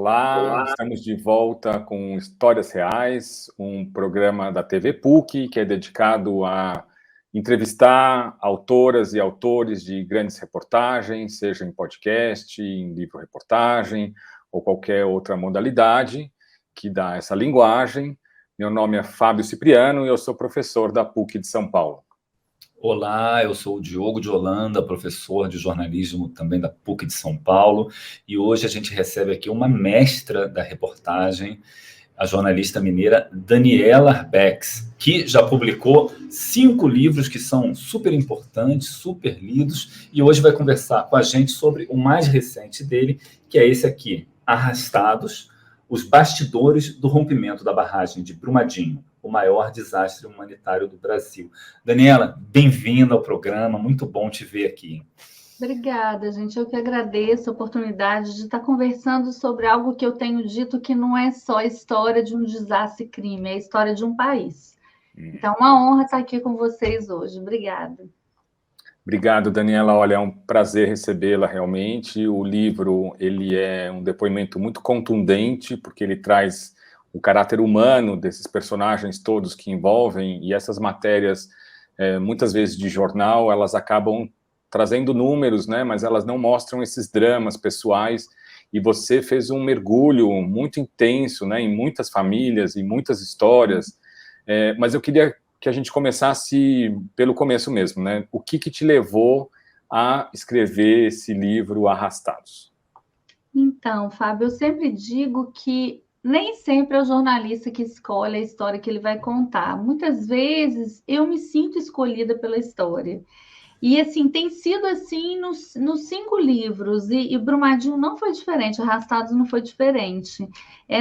Olá, estamos de volta com Histórias Reais, um programa da TV PUC que é dedicado a entrevistar autoras e autores de grandes reportagens, seja em podcast, em livro-reportagem ou qualquer outra modalidade que dá essa linguagem. Meu nome é Fábio Cipriano e eu sou professor da PUC de São Paulo. Olá, eu sou o Diogo de Holanda, professor de jornalismo também da PUC de São Paulo, e hoje a gente recebe aqui uma mestra da reportagem, a jornalista mineira Daniela Arbex, que já publicou 5 livros que são super importantes, super lidos, e hoje vai conversar com a gente sobre o mais recente dele, que é esse aqui, Arrastados, os bastidores do rompimento da barragem de Brumadinho, o maior desastre humanitário do Brasil. Daniela, bem-vinda ao programa, muito bom te ver aqui. Obrigada, gente. Eu que agradeço a oportunidade de estar conversando sobre algo que eu tenho dito que não é só a história de um desastre-crime, é a história de um país. Então, uma honra estar aqui com vocês hoje. Obrigada. Obrigado, Daniela. Olha, é um prazer recebê-la realmente. O livro, ele é um depoimento muito contundente, porque ele traz o caráter humano desses personagens todos que envolvem, e essas matérias, muitas vezes de jornal, elas acabam trazendo números, né, mas elas não mostram esses dramas pessoais, e você fez um mergulho muito intenso, né, em muitas famílias, em muitas histórias, mas eu queria que a gente começasse pelo começo mesmo, né, o que te levou a escrever esse livro Arrastados? Então, Fábio, eu sempre digo que nem sempre é o jornalista que escolhe a história que ele vai contar. Muitas vezes eu me sinto escolhida pela história. E assim, tem sido assim nos 5 livros, e Brumadinho não foi diferente, Arrastados não foi diferente.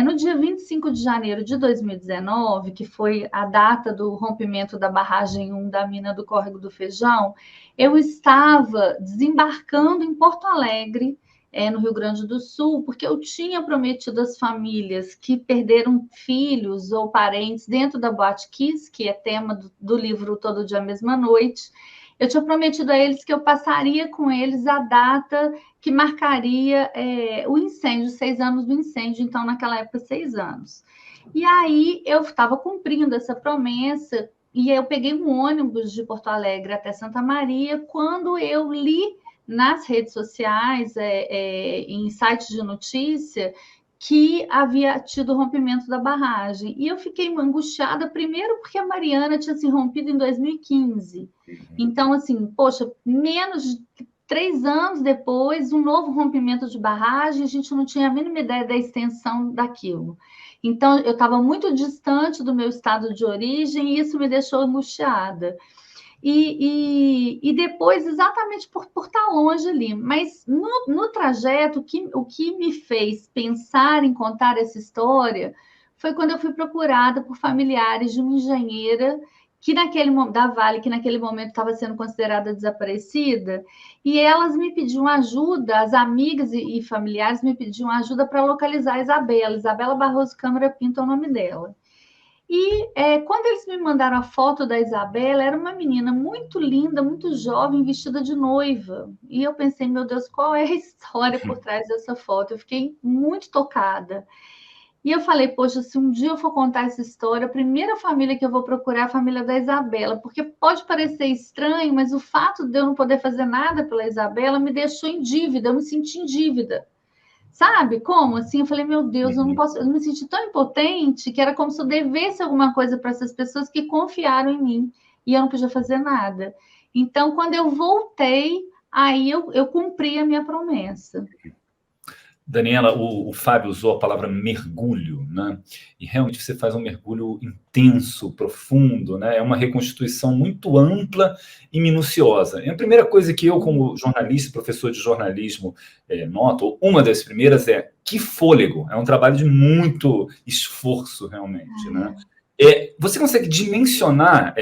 No dia 25 de janeiro de 2019, que foi a data do rompimento da barragem 1 da mina do Córrego do Feijão, eu estava desembarcando em Porto Alegre, no Rio Grande do Sul, porque eu tinha prometido às famílias que perderam filhos ou parentes dentro da Boate Kiss, que é tema do livro Todo Dia, Mesma Noite. Eu tinha prometido a eles que eu passaria com eles a data que marcaria o incêndio, 6 anos do incêndio, então naquela época 6 anos. E aí eu estava cumprindo essa promessa, e eu peguei um ônibus de Porto Alegre até Santa Maria, quando eu li nas redes sociais, em sites de notícia, que havia tido rompimento da barragem. E eu fiquei angustiada, primeiro porque a Mariana tinha se rompido em 2015. Então, assim, poxa, menos de 3 anos depois, um novo rompimento de barragem, a gente não tinha a mínima ideia da extensão daquilo. Então, eu estava muito distante do meu estado de origem e isso me deixou angustiada. E depois, exatamente por estar longe ali. Mas no trajeto, o que me fez pensar em contar essa história foi quando eu fui procurada por familiares de uma engenheira da Vale, que naquele momento estava sendo considerada desaparecida, e elas me pediam ajuda, as amigas e familiares me pediam ajuda para localizar a Isabela Barroso Câmara Pinto é o nome dela. E quando eles me mandaram a foto da Isabela, era uma menina muito linda, muito jovem, vestida de noiva. E eu pensei, meu Deus, qual é a história por trás dessa foto? Eu fiquei muito tocada. E eu falei, poxa, se um dia eu for contar essa história, a primeira família que eu vou procurar é a família da Isabela, porque pode parecer estranho, mas o fato de eu não poder fazer nada pela Isabela me deixou em dívida, eu me senti em dívida. Sabe como? Assim, eu falei, meu Deus, eu me senti tão impotente que era como se eu devesse alguma coisa para essas pessoas que confiaram em mim e eu não podia fazer nada. Então, quando eu voltei, aí eu cumpri a minha promessa. Daniela, o Fábio usou a palavra mergulho, né? E realmente você faz um mergulho intenso, profundo, né? É uma reconstituição muito ampla e minuciosa. E a primeira coisa que eu, como jornalista, professor de jornalismo, noto, uma das primeiras é que fôlego. É um trabalho de muito esforço, realmente, né? Você consegue dimensionar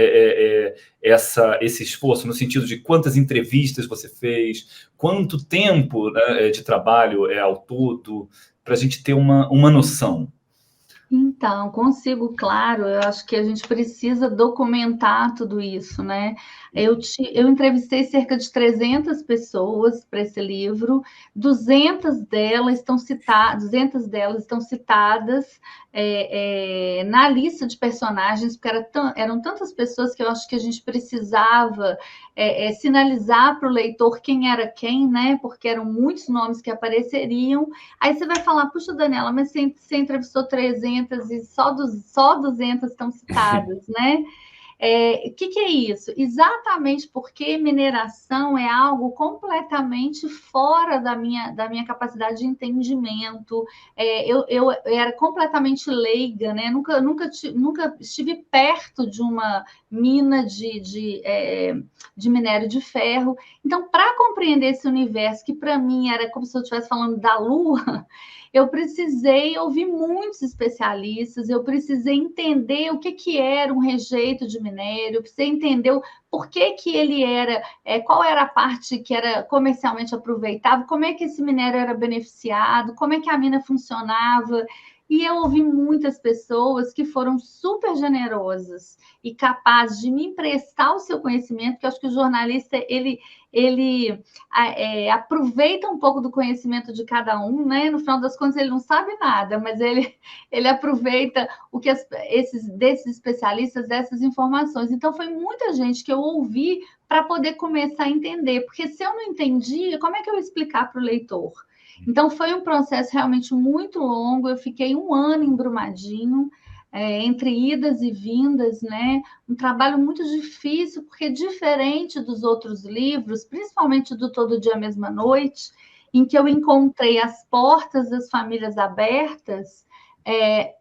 esse esforço no sentido de quantas entrevistas você fez, quanto tempo, né, de trabalho ao todo, para a gente ter uma noção? Então, consigo, claro, eu acho que a gente precisa documentar tudo isso, né? Eu entrevistei cerca de 300 pessoas para esse livro, 200 delas estão citadas na lista de personagens, porque eram tantas pessoas que eu acho que a gente precisava sinalizar para o leitor quem era quem, né? Porque eram muitos nomes que apareceriam. Aí você vai falar, puxa, Daniela, mas você entrevistou 300 e só 200 estão citadas, né? O que é isso? Exatamente porque mineração é algo completamente fora da minha capacidade de entendimento. Eu era completamente leiga, né? Nunca estive perto de uma mina de minério de ferro. Então, para compreender esse universo, que para mim era como se eu estivesse falando da Lua, eu precisei ouvir muitos especialistas, eu precisei entender o que era um rejeito de minério, eu precisei entender por que ele era, qual era a parte que era comercialmente aproveitável, como é que esse minério era beneficiado, como é que a mina funcionava. E eu ouvi muitas pessoas que foram super generosas e capazes de me emprestar o seu conhecimento, porque eu acho que o jornalista, ele aproveita um pouco do conhecimento de cada um, né? No final das contas, ele não sabe nada, mas ele aproveita o que desses especialistas, dessas informações. Então, foi muita gente que eu ouvi para poder começar a entender, porque se eu não entendia, como é que eu ia explicar para o leitor? Então, foi um processo realmente muito longo, eu fiquei 1 ano em Brumadinho, entre idas e vindas, né? Um trabalho muito difícil, porque diferente dos outros livros, principalmente do Todo Dia, Mesma Noite, em que eu encontrei as portas das famílias abertas,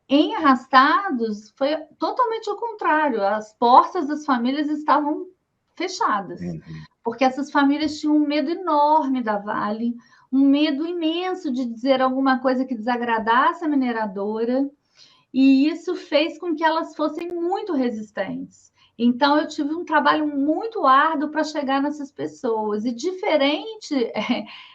em Arrastados foi totalmente ao contrário, as portas das famílias estavam fechadas, porque essas famílias tinham um medo enorme da Vale, um medo imenso de dizer alguma coisa que desagradasse a mineradora, e isso fez com que elas fossem muito resistentes. Então, eu tive um trabalho muito árduo para chegar nessas pessoas. E diferente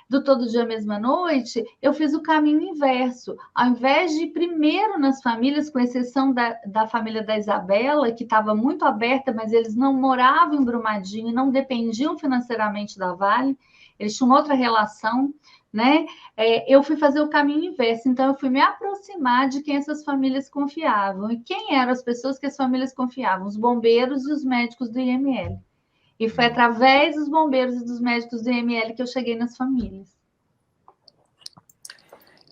do Todo Dia, Mesma Noite, eu fiz o caminho inverso. Ao invés de ir primeiro nas famílias, com exceção da família da Isabela, que estava muito aberta, mas eles não moravam em Brumadinho, não dependiam financeiramente da Vale, eles tinham outra relação, né? Eu fui fazer o caminho inverso, então eu fui me aproximar de quem essas famílias confiavam. E quem eram as pessoas que as famílias confiavam? Os bombeiros e os médicos do IML. E foi através dos bombeiros e dos médicos do IML que eu cheguei nas famílias.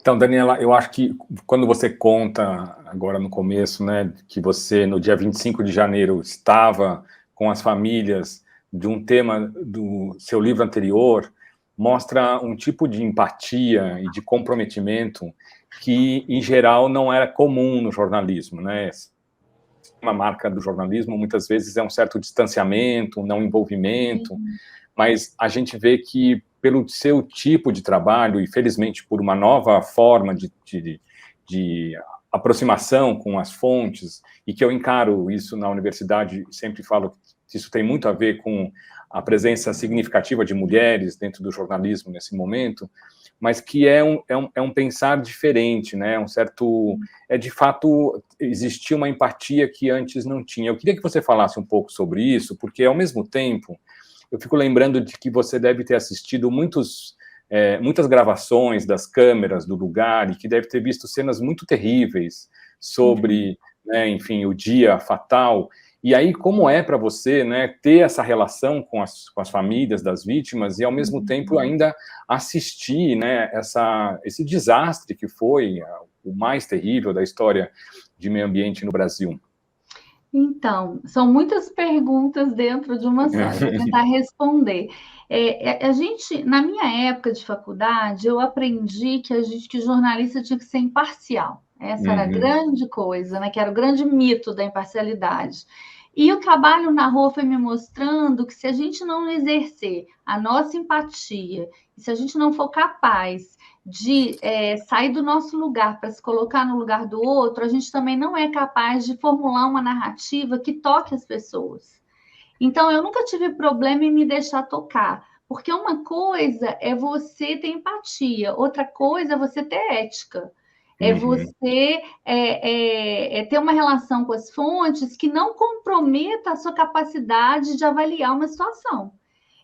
Então, Daniela, eu acho que quando você conta, agora no começo, né, que você, no dia 25 de janeiro, estava com as famílias de um tema do seu livro anterior, mostra um tipo de empatia e de comprometimento que, em geral, não era comum no jornalismo, né? Uma marca do jornalismo, muitas vezes, é um certo distanciamento, um não envolvimento, mas a gente vê que, pelo seu tipo de trabalho, e felizmente por uma nova forma de aproximação com as fontes, e que eu encaro isso na universidade, sempre falo que isso tem muito a ver com a presença significativa de mulheres dentro do jornalismo nesse momento, mas que é um pensar diferente, né? De fato, existia uma empatia que antes não tinha. Eu queria que você falasse um pouco sobre isso, porque, ao mesmo tempo, eu fico lembrando de que você deve ter assistido muitas gravações das câmeras do lugar e que deve ter visto cenas muito terríveis sobre, né, enfim, o dia fatal. E aí, como é para você, né, ter essa relação com as famílias das vítimas e, ao mesmo tempo, ainda assistir, né, esse desastre que foi o mais terrível da história de meio ambiente no Brasil? Então, são muitas perguntas dentro de uma só. Eu vou tentar responder. Na minha época de faculdade, eu aprendi que jornalista tinha que ser imparcial. Essa era a grande coisa, né? Que era o grande mito da imparcialidade. E o trabalho na rua foi me mostrando que, se a gente não exercer a nossa empatia, e se a gente não for capaz de sair do nosso lugar para se colocar no lugar do outro, a gente também não é capaz de formular uma narrativa que toque as pessoas. Então, eu nunca tive problema em me deixar tocar, porque uma coisa é você ter empatia, outra coisa é você ter ética. É você ter uma relação com as fontes que não comprometa a sua capacidade de avaliar uma situação.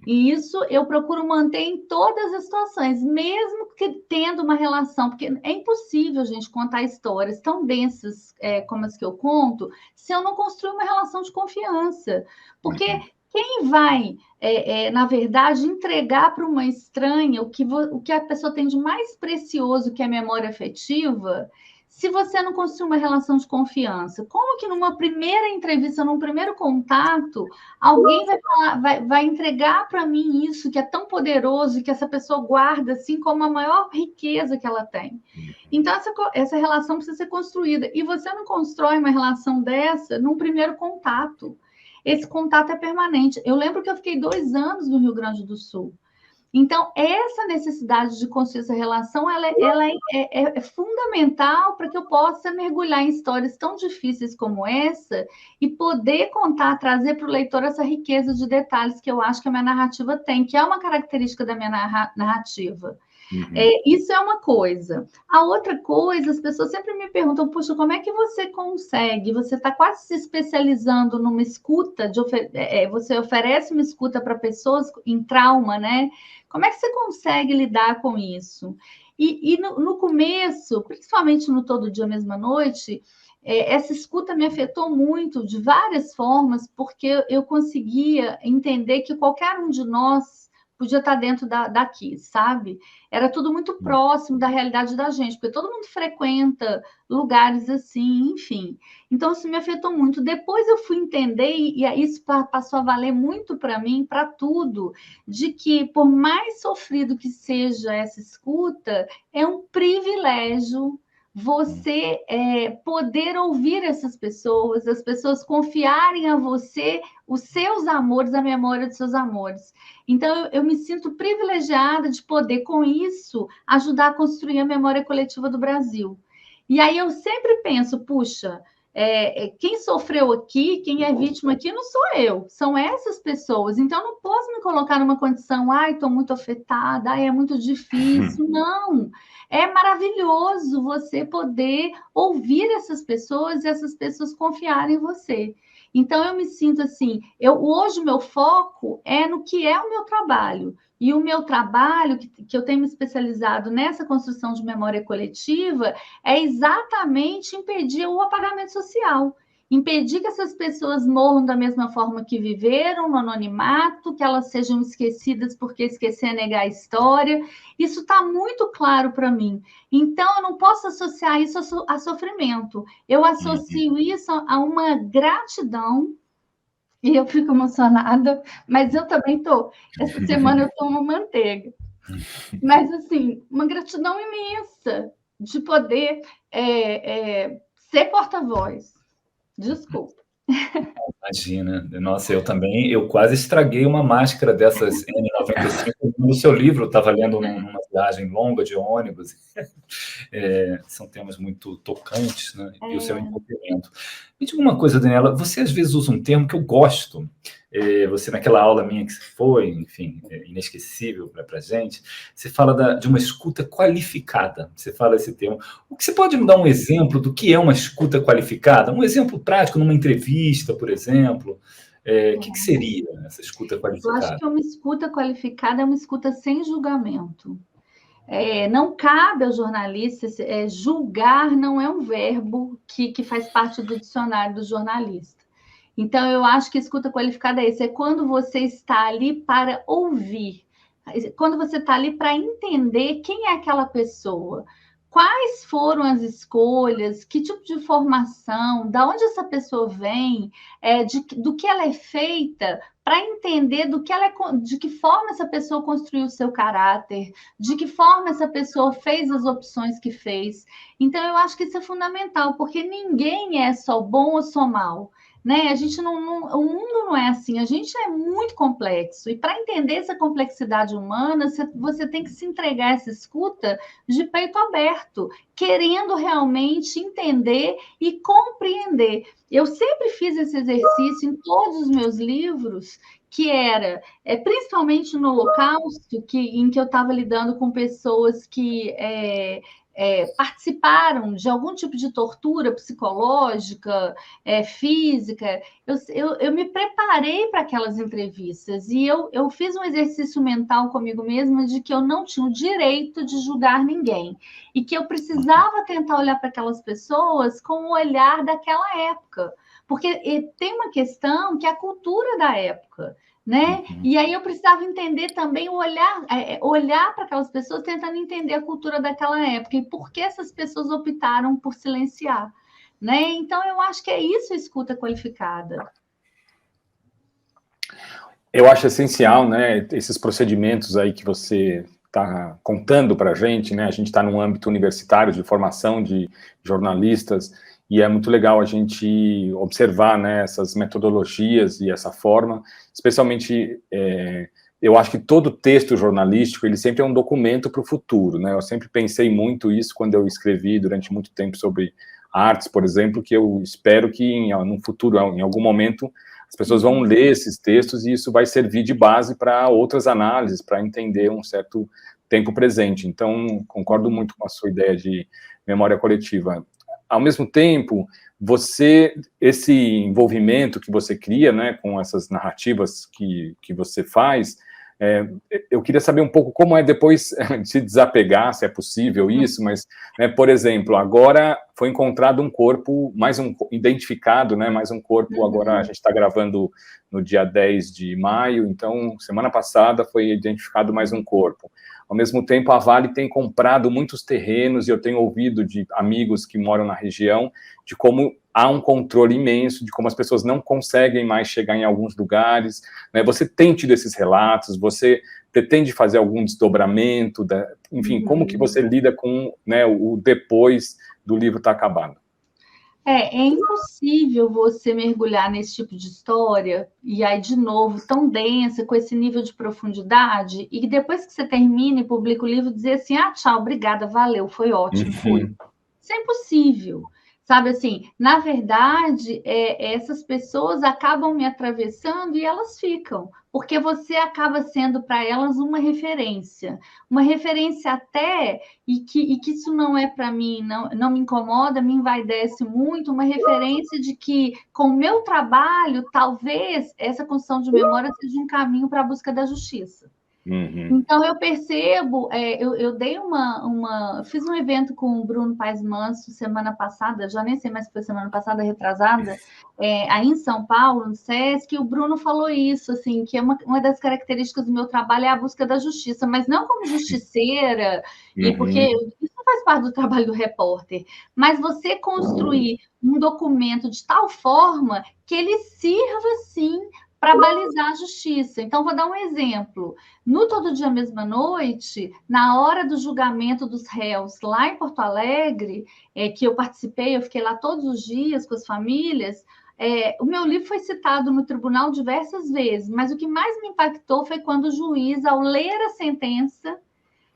E isso eu procuro manter em todas as situações, mesmo que tendo uma relação, porque é impossível a gente contar histórias tão densas como as que eu conto, se eu não construir uma relação de confiança. Porque quem vai, na verdade, entregar para uma estranha o que a pessoa tem de mais precioso, que é a memória afetiva, se você não construir uma relação de confiança? Como que numa primeira entrevista, num primeiro contato, alguém vai falar, vai entregar para mim isso que é tão poderoso e que essa pessoa guarda assim como a maior riqueza que ela tem? Então, essa relação precisa ser construída. E você não constrói uma relação dessa num primeiro contato. Esse contato é permanente. Eu lembro que eu fiquei 2 anos no Rio Grande do Sul. Então, essa necessidade de construir essa relação, ela é fundamental para que eu possa mergulhar em histórias tão difíceis como essa e poder contar, trazer para o leitor essa riqueza de detalhes que eu acho que a minha narrativa tem, que é uma característica da minha narrativa. Isso é uma coisa. A outra coisa, as pessoas sempre me perguntam, puxa, como é que você consegue? Você está quase se especializando numa escuta, você oferece uma escuta para pessoas em trauma, né? Como é que você consegue lidar com isso? E no começo, principalmente no Todo Dia, Mesma Noite, essa escuta me afetou muito, de várias formas, porque eu conseguia entender que qualquer um de nós podia estar dentro daqui, sabe? Era tudo muito próximo da realidade da gente, porque todo mundo frequenta lugares assim, enfim. Então, isso me afetou muito. Depois eu fui entender, e isso passou a valer muito para mim, para tudo, de que, por mais sofrido que seja essa escuta, é um privilégio você poder ouvir essas pessoas, as pessoas confiarem a você os seus amores, a memória dos seus amores. Então, eu me sinto privilegiada de poder, com isso, ajudar a construir a memória coletiva do Brasil. E aí eu sempre penso, puxa, quem sofreu aqui, quem é vítima aqui, não sou eu, são essas pessoas. Então, eu não posso me colocar numa condição, estou muito afetada, é muito difícil. Não, é maravilhoso você poder ouvir essas pessoas e essas pessoas confiarem em você. Então, eu me sinto assim, hoje o meu foco é no que é o meu trabalho. E o meu trabalho, que eu tenho me especializado nessa construção de memória coletiva, é exatamente impedir o apagamento social. Impedir que essas pessoas morram da mesma forma que viveram, no anonimato, que elas sejam esquecidas porque esquecer é negar a história. Isso está muito claro para mim. Então, eu não posso associar isso a sofrimento. Eu associo isso a uma gratidão, e eu fico emocionada, mas eu também estou. Essa semana eu tomo manteiga. Mas, assim, uma gratidão imensa de poder ser porta-voz. Desculpa. Imagina. Nossa, eu também, eu quase estraguei uma máscara dessas N95 no seu livro, estava lendo numa viagem longa de ônibus. São temas muito tocantes, né? E o seu envolvimento. Me diga uma coisa, Daniela, você às vezes usa um termo que eu gosto. Você, naquela aula minha que foi, enfim, inesquecível para a gente, você fala de uma escuta qualificada. Você fala esse termo. O que você pode me dar um exemplo do que é uma escuta qualificada? Um exemplo prático numa entrevista, por exemplo. O que seria essa escuta qualificada? Eu acho que uma escuta qualificada é uma escuta sem julgamento. Não cabe ao jornalista julgar, não é um verbo que faz parte do dicionário do jornalista. Então, eu acho que escuta qualificada é isso, é quando você está ali para ouvir, quando você está ali para entender quem é aquela pessoa, quais foram as escolhas, que tipo de formação, da onde essa pessoa vem, do que ela é feita, para entender de que forma essa pessoa construiu o seu caráter, de que forma essa pessoa fez as opções que fez. Então, eu acho que isso é fundamental, porque ninguém é só bom ou só mal. Né? O mundo não é assim, a gente é muito complexo, e para entender essa complexidade humana, você tem que se entregar a essa escuta de peito aberto, querendo realmente entender e compreender. Eu sempre fiz esse exercício em todos os meus livros, que era, principalmente no Holocausto, em que eu estava lidando com pessoas que participaram de algum tipo de tortura psicológica, física. Eu me preparei para aquelas entrevistas e eu fiz um exercício mental comigo mesma de que eu não tinha o direito de julgar ninguém e que eu precisava tentar olhar para aquelas pessoas com o olhar daquela época, porque tem uma questão que é a cultura da época. Né? E aí eu precisava entender também olhar para aquelas pessoas tentando entender a cultura daquela época e por que essas pessoas optaram por silenciar, né? Então eu acho que é isso a escuta qualificada. Eu acho essencial, né, esses procedimentos aí que você está contando para a gente, né? A gente está num âmbito universitário de formação de jornalistas e é muito legal a gente observar, né, essas metodologias e essa forma, especialmente, eu acho que todo texto jornalístico, ele sempre é um documento para o futuro, né? Eu sempre pensei muito isso quando eu escrevi durante muito tempo sobre artes, por exemplo, que eu espero que no futuro, em algum momento, as pessoas vão ler esses textos e isso vai servir de base para outras análises, para entender um certo tempo presente. Então, concordo muito com a sua ideia de memória coletiva. Ao mesmo tempo, esse envolvimento que você cria, né, com essas narrativas que você faz, eu queria saber um pouco como é depois de se desapegar, se é possível isso, mas, né, por exemplo, agora foi encontrado um corpo, identificado, né, mais um corpo, agora a gente está gravando no dia 10 de maio, então, semana passada foi identificado mais um corpo. Ao mesmo tempo, a Vale tem comprado muitos terrenos, e eu tenho ouvido de amigos que moram na região, de como há um controle imenso, de como as pessoas não conseguem mais chegar em alguns lugares, né? Você tem tido esses relatos, você pretende fazer algum desdobramento, enfim, como que você lida com, né, o depois do livro estar acabado? É impossível você mergulhar nesse tipo de história, e aí, de novo, tão densa, com esse nível de profundidade, e depois que você termina e publica o livro, dizer assim, tchau, obrigada, valeu, foi ótimo, fui. Isso é impossível. Sabe assim, na verdade, essas pessoas acabam me atravessando e elas ficam, porque você acaba sendo para elas uma referência até, e que isso não é para mim, não me incomoda, me envaidece muito, uma referência de que, com o meu trabalho, talvez essa construção de memória seja um caminho para a busca da justiça. Então, eu percebo, eu dei fiz um evento com o Bruno Paes Manso semana passada, já nem sei mais se foi semana passada, retrasada, aí em São Paulo, no SESC, e o Bruno falou isso, assim, que uma das características do meu trabalho é a busca da justiça, mas não como justiceira, e porque isso não faz parte do trabalho do repórter, mas você construir um documento de tal forma que ele sirva, sim, para balizar a justiça. Então, vou dar um exemplo. No Todo Dia, Mesma Noite, na hora do julgamento dos réus lá em Porto Alegre, que eu participei, eu fiquei lá todos os dias com as famílias, o meu livro foi citado no tribunal diversas vezes, mas o que mais me impactou foi quando o juiz, ao ler a sentença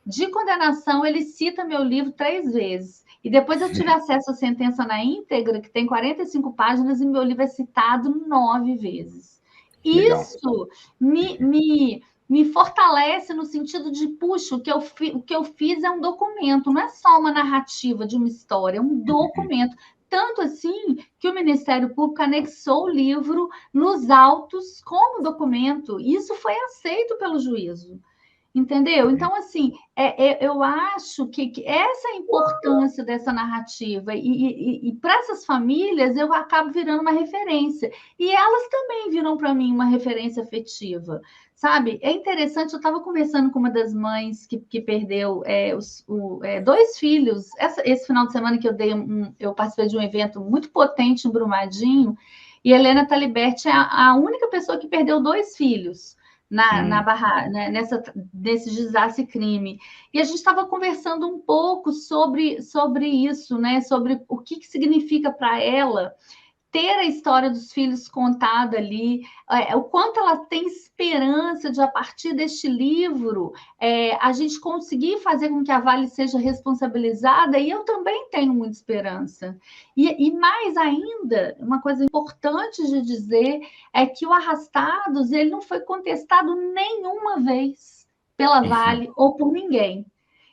de condenação, ele cita meu livro 3 vezes. E depois eu tive acesso à sentença na íntegra, que tem 45 páginas, e meu livro é citado 9 vezes. Isso me fortalece no sentido de, puxa, o que eu fiz é um documento, não é só uma narrativa de uma história, é um documento. Tanto assim que o Ministério Público anexou o livro nos autos como documento. Isso foi aceito pelo juízo. Entendeu? Então, assim, eu acho que essa é a importância dessa narrativa, e para essas famílias eu acabo virando uma referência, e elas também viram para mim uma referência afetiva, sabe? É interessante, eu estava conversando com uma das mães que perdeu 2 filhos, esse final de semana que eu participei de um evento muito potente em Brumadinho, e Helena Taliberti é a única pessoa que perdeu 2 filhos. Nesse desastre crime. E a gente estava conversando um pouco sobre isso, né? Sobre o que significa para ela ter a história dos filhos contada ali, o quanto ela tem esperança de, a partir deste livro, a gente conseguir fazer com que a Vale seja responsabilizada, e eu também tenho muita esperança. E mais ainda, uma coisa importante de dizer é que o Arrastados ele não foi contestado nenhuma vez pela Vale ou por ninguém.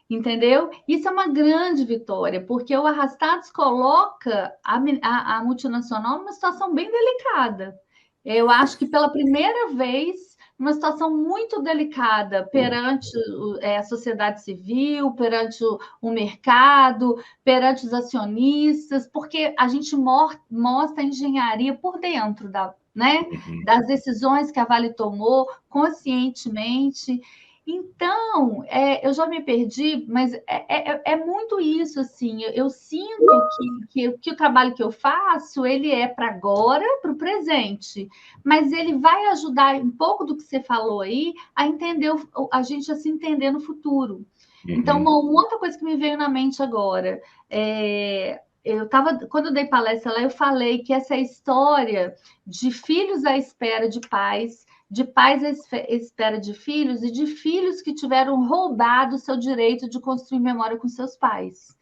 Entendeu? Isso é uma grande vitória, porque o Arrastados coloca a multinacional numa situação bem delicada. Eu acho que pela primeira vez, uma situação muito delicada perante a sociedade civil, perante o mercado, perante os acionistas, porque a gente mostra a engenharia por dentro né, das decisões que a Vale tomou conscientemente. Então, eu já me perdi, mas é muito isso, assim, eu sinto que o trabalho que eu faço, ele é para agora, para o presente, mas ele vai ajudar um pouco do que você falou aí, a entender, a gente a se entender no futuro. Então, uma outra coisa que me veio na mente agora, quando eu dei palestra lá, eu falei que essa história de filhos à espera de pais à espera de filhos e de filhos que tiveram roubado o seu direito de construir memória com seus pais.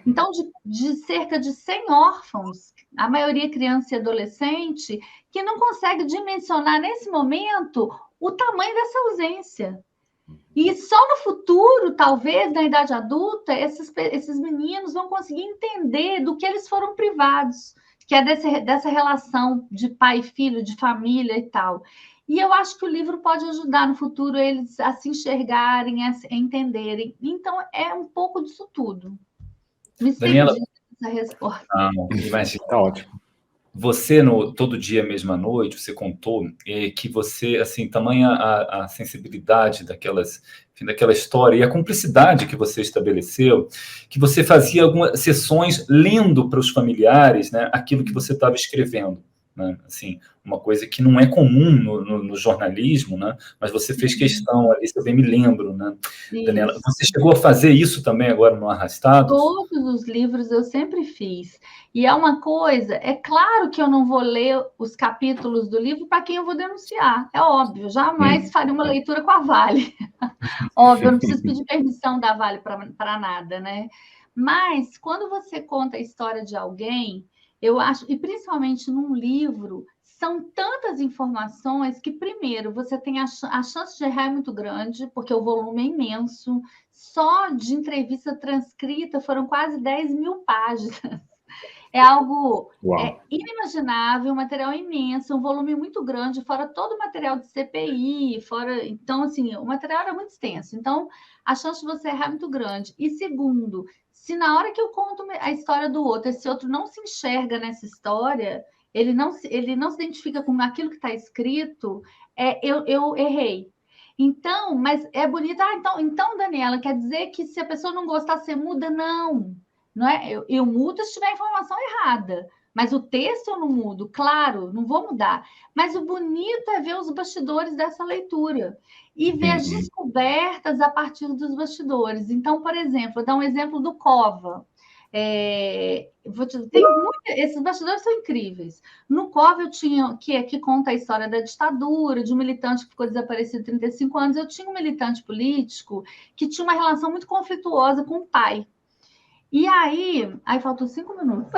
Então, de cerca de 100 órfãos, a maioria criança e adolescente, que não consegue dimensionar nesse momento o tamanho dessa ausência. E só no futuro, talvez, na idade adulta, esses meninos vão conseguir entender do que eles foram privados, que é dessa relação de pai e filho, de família e tal. E eu acho que o livro pode ajudar no futuro eles a se enxergarem, a entenderem. Então, é um pouco disso tudo. Me Daniela, essa resposta. Imagina. Tá ótimo. Você, Todo Dia, Mesma Noite, você contou que você, assim, tamanha a sensibilidade daquela história e a cumplicidade que você estabeleceu, que você fazia algumas sessões lendo para os familiares, né, aquilo que você estava escrevendo. Né? Assim, uma coisa que não é comum no jornalismo, né? Mas você fez questão ali, se eu bem me lembro, né? Daniela, você chegou a fazer isso também agora no Arrastados? Todos os livros eu sempre fiz. E é uma coisa, é claro que eu não vou ler os capítulos do livro para quem eu vou denunciar, é óbvio, jamais faria uma leitura com a Vale. Óbvio, eu não preciso pedir permissão da Vale para nada, né? Mas quando você conta a história de alguém, eu acho, e principalmente num livro, são tantas informações que, primeiro, você tem a chance de errar é muito grande, porque o volume é imenso. Só de entrevista transcrita foram quase 10.000 páginas. É algo inimaginável, um material imenso, um volume muito grande, fora todo o material de CPI, fora. Então, assim, o material era muito extenso. Então, a chance de você errar é muito grande. E segundo, se na hora que eu conto a história do outro, esse outro não se enxerga nessa história, ele não se identifica com aquilo que está escrito, eu errei. Então, mas é bonito. Então, Daniela, quer dizer que se a pessoa não gostar, você muda? Não é? Eu mudo se tiver informação errada, mas o texto eu não mudo, claro, não vou mudar. Mas o bonito é ver os bastidores dessa leitura e ver as descobertas a partir dos bastidores. Então, por exemplo, vou dar um exemplo do Cova. Esses bastidores são incríveis. No Cova, eu tinha, que conta a história da ditadura, de um militante que ficou desaparecido há 35 anos. Eu tinha um militante político que tinha uma relação muito conflituosa com o pai. E aí faltou 5 minutos,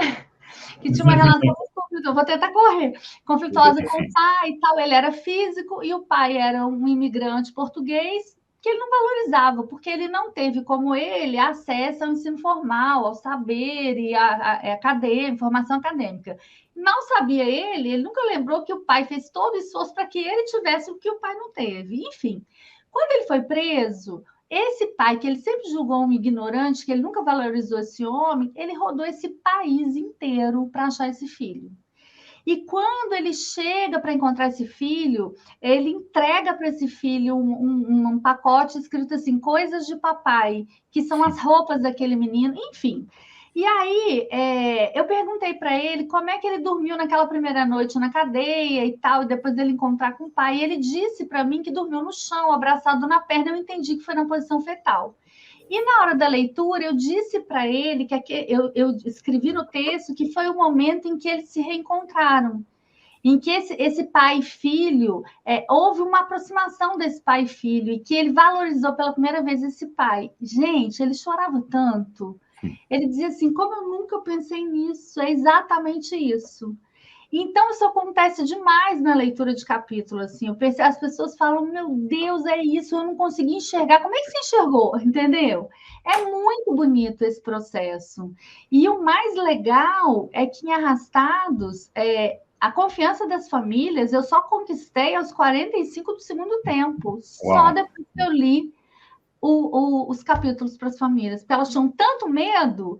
que tinha uma relação muito conflituosa, vou tentar correr, conflituosa com o pai e tal. Ele era físico e o pai era um imigrante português que ele não valorizava, porque ele não teve, como ele, acesso ao ensino formal, ao saber e à formação acadêmica. Não sabia ele nunca lembrou que o pai fez todo o esforço para que ele tivesse o que o pai não teve. Enfim, quando ele foi preso, esse pai, que ele sempre julgou um ignorante, que ele nunca valorizou esse homem, ele rodou esse país inteiro para achar esse filho. E quando ele chega para encontrar esse filho, ele entrega para esse filho um pacote escrito assim, coisas de papai, que são as roupas daquele menino, enfim. E aí, eu perguntei para ele como é que ele dormiu naquela primeira noite na cadeia e tal, e depois dele encontrar com o pai. E ele disse para mim que dormiu no chão, abraçado na perna. Eu entendi que foi na posição fetal. E na hora da leitura, eu disse para ele que eu escrevi no texto que foi o momento em que eles se reencontraram, em que esse pai e filho, houve uma aproximação desse pai e filho, e que ele valorizou pela primeira vez esse pai. Gente, ele chorava tanto. Ele dizia assim, como eu nunca pensei nisso, é exatamente isso. Então, isso acontece demais na leitura de capítulo, assim, as pessoas falam, meu Deus, é isso, eu não consegui enxergar. Como é que você enxergou? Entendeu? É muito bonito esse processo. E o mais legal é que em Arrastados, a confiança das famílias eu só conquistei aos 45 do segundo tempo, só depois que eu li os capítulos para as famílias, porque elas tinham tanto medo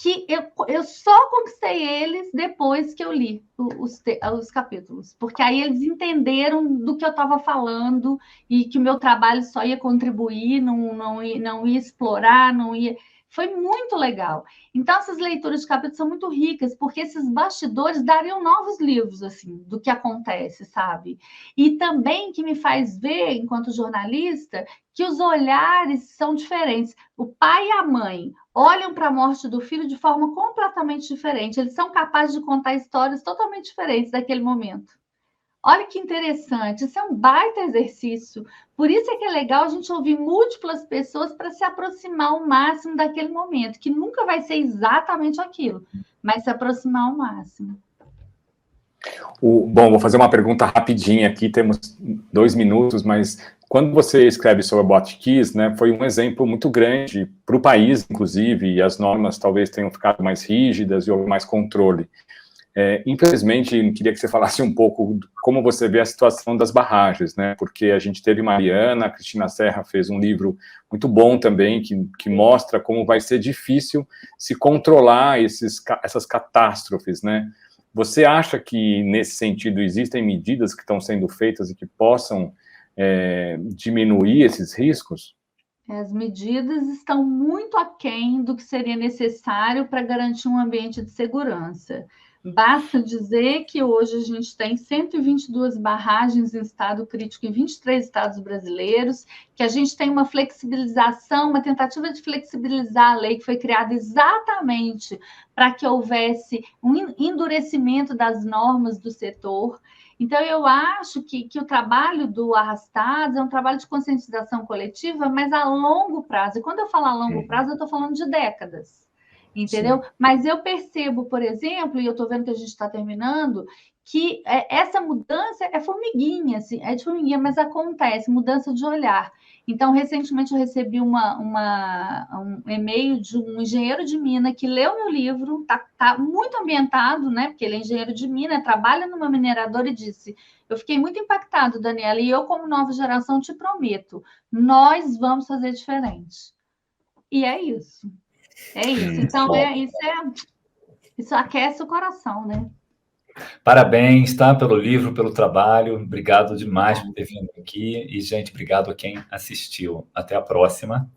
que eu só conquistei eles depois que eu li os capítulos, porque aí eles entenderam do que eu estava falando e que o meu trabalho só ia contribuir, não ia explorar, não ia... Foi muito legal. Então, essas leituras de capítulos são muito ricas, porque esses bastidores dariam novos livros, assim, do que acontece, sabe? E também que me faz ver, enquanto jornalista, que os olhares são diferentes. O pai e a mãe olham para a morte do filho de forma completamente diferente. Eles são capazes de contar histórias totalmente diferentes daquele momento. Olha que interessante, isso é um baita exercício. Por isso é que é legal a gente ouvir múltiplas pessoas para se aproximar ao máximo daquele momento, que nunca vai ser exatamente aquilo, mas se aproximar ao máximo. Bom, vou fazer uma pergunta rapidinha aqui, temos 2 minutos, mas quando você escreve sobre a Botkiss, né, foi um exemplo muito grande para o país, inclusive, e as normas talvez tenham ficado mais rígidas e houve mais controle. Infelizmente, eu queria que você falasse um pouco como você vê a situação das barragens, né? Porque a gente teve Mariana, a Cristina Serra fez um livro muito bom também, que mostra como vai ser difícil se controlar essas catástrofes, né? Você acha que, nesse sentido, existem medidas que estão sendo feitas e que possam diminuir esses riscos? As medidas estão muito aquém do que seria necessário para garantir um ambiente de segurança. Basta dizer que hoje a gente tem 122 barragens em estado crítico em 23 estados brasileiros, que a gente tem uma flexibilização, uma tentativa de flexibilizar a lei que foi criada exatamente para que houvesse um endurecimento das normas do setor. Então, eu acho que o trabalho do Arrastados é um trabalho de conscientização coletiva, mas a longo prazo. E quando eu falo a longo prazo, eu estou falando de décadas. Entendeu? Sim. Mas eu percebo, por exemplo, e eu estou vendo que a gente está terminando, que essa mudança é formiguinha, assim, é de formiguinha, mas acontece, mudança de olhar. Então, recentemente eu recebi um e-mail de um engenheiro de mina que leu meu livro, tá muito ambientado, né? Porque ele é engenheiro de mina, trabalha numa mineradora e disse: eu fiquei muito impactado, Daniela, e eu, como nova geração, te prometo, nós vamos fazer diferente. E é isso. É isso. Então, isso aquece o coração, né? Parabéns, tá? Pelo livro, pelo trabalho. Obrigado demais por ter vindo aqui. E, gente, obrigado a quem assistiu. Até a próxima.